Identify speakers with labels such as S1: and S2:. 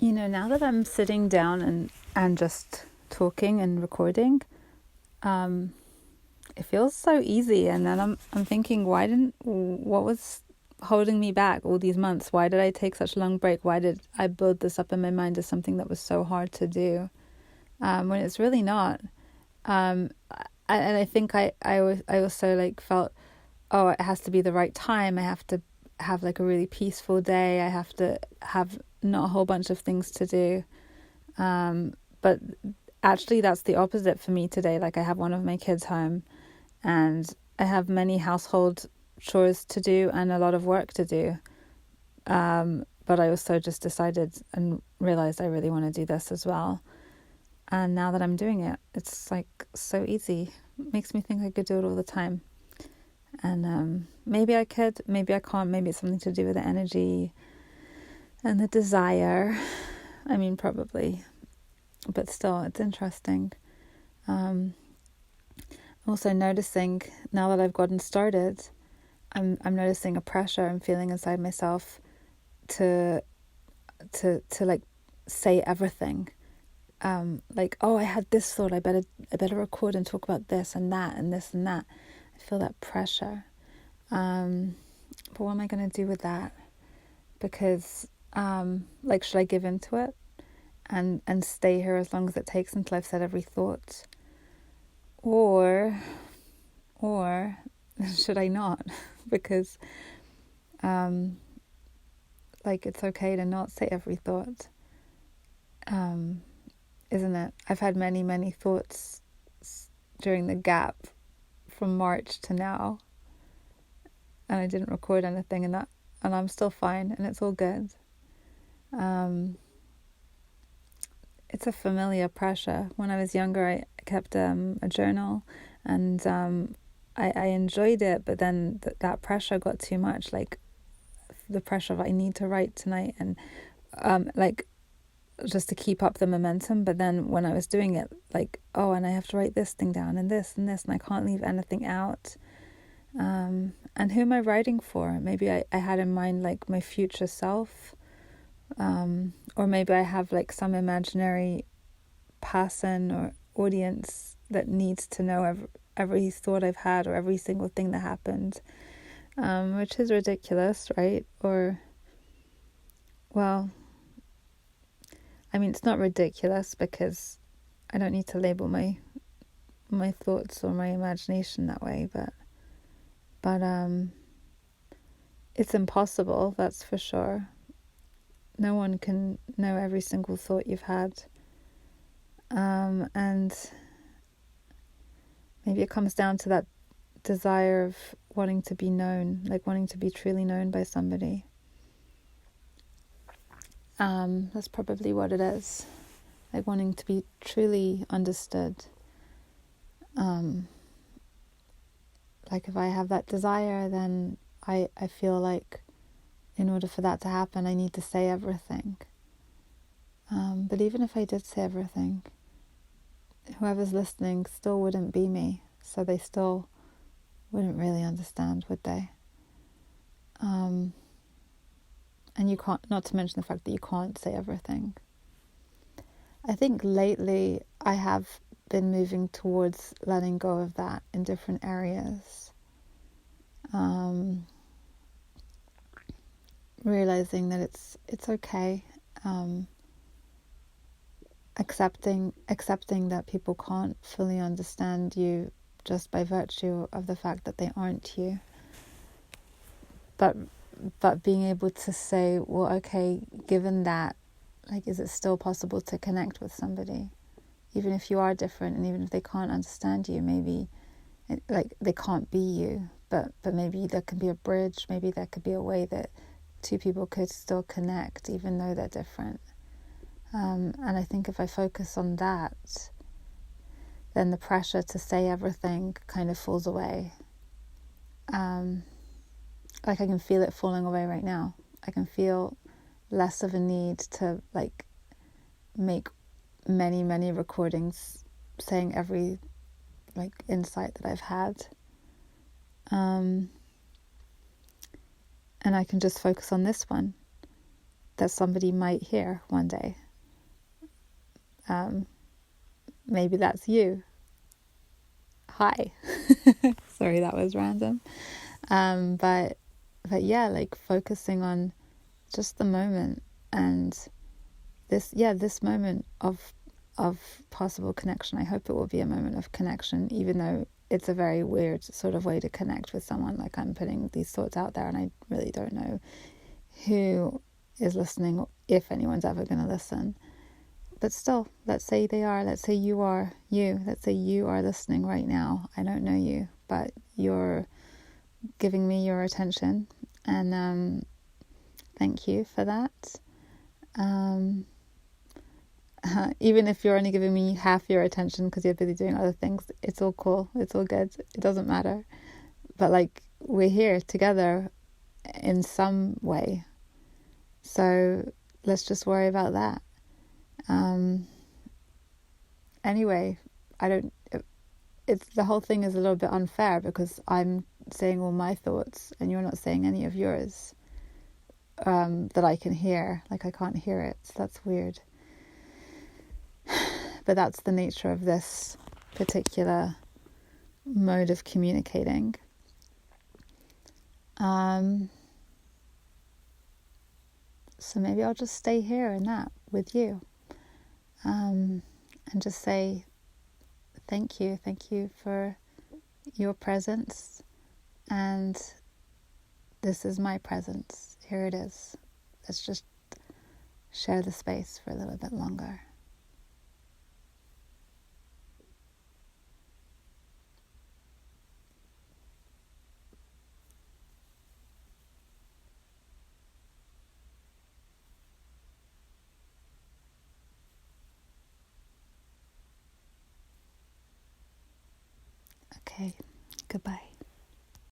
S1: Now that I'm sitting down and just talking and recording, um, it feels so easy. And then I'm thinking, what was holding me back all these months? Why did I take such a long break? Why did I build this up in my mind as something that was so hard to do, when it's really not? And I think I also felt, oh, it has to be the right time. I have to have a really peaceful day. I have to have not a whole bunch of things to do. But actually that's the opposite for me today. I have one of my kids home and I have many household chores to do and a lot of work to do. But I also just decided and realized I really want to do this as well. And now that I'm doing it, it's so easy. It makes me think I could do it all the time. And maybe I could, maybe I can't. Maybe it's something to do with the energy and the desire. I mean, probably. But still, it's interesting. I'm also noticing, now that I've gotten started, I'm noticing a pressure I'm feeling inside myself to say everything. Oh, I had this thought, I better record and talk about this and that and this and that. I feel that pressure. But what am I going to do with that? Because should I give into it and stay here as long as it takes until I've said every thought? Or should I not? Because it's okay to not say every thought. Isn't it? I've had many, many thoughts during the gap from March to now, and I didn't record anything, and I'm still fine, and it's all good. It's a familiar pressure. When I was younger, I kept a journal, and I enjoyed it, but then that pressure got too much, the pressure of I need to write tonight, and just to keep up the momentum. But then when I was doing it, and I have to write this thing down and this and this, and I can't leave anything out. And who am I writing for? Maybe I had in mind my future self, or maybe I have some imaginary person or audience that needs to know every thought I've had or every single thing that happened, which is ridiculous, right? Or, well, I mean, it's not ridiculous because I don't need to label my thoughts or my imagination that way, but it's impossible, that's for sure. No one can know every single thought you've had. And maybe it comes down to that desire of wanting to be known, wanting to be truly known by somebody. That's probably what it is. Wanting to be truly understood. If I have that desire, then I feel in order for that to happen, I need to say everything. But even if I did say everything, whoever's listening still wouldn't be me, so they still wouldn't really understand, would they? And you can't, not to mention the fact that you can't say everything. I think lately I have been moving towards letting go of that in different areas. Realizing that it's okay. Accepting that people can't fully understand you just by virtue of the fact that they aren't you. But being able to say, well, okay, given that, is it still possible to connect with somebody? Even if you are different and even if they can't understand you, maybe they can't be you, but maybe there can be a bridge, maybe there could be a way that two people could still connect even though they're different. And I think if I focus on that, then the pressure to say everything kind of falls away. I can feel it falling away right now. I can feel less of a need to make many, many recordings saying every insight that I've had. And I can just focus on this one. that somebody might hear one day. Maybe that's you. Hi. Sorry, that was random. But yeah, like focusing on just the moment, and this moment of possible connection. I hope it will be a moment of connection, even though it's a very weird sort of way to connect with someone. Like, I'm putting these thoughts out there and I really don't know who is listening, or if anyone's ever going to listen. But still, let's say they are. Let's say you are you. Let's say you are listening right now. I don't know you, but you're giving me your attention, and thank you for that. Even if you're only giving me half your attention because you're busy doing other things, it's all cool. It's all good. It doesn't matter. But like, we're here together in some way. So let's just worry about that. Anyway, it's the whole thing is a little bit unfair because I'm saying all my thoughts and you're not saying any of yours that I can hear. Like, I can't hear it. So that's weird. But that's the nature of this particular mode of communicating. So maybe I'll just stay here in that with you, and just say thank you for your presence, and this is my presence. Here it is. Let's just share the space for a little bit longer. Okay, goodbye.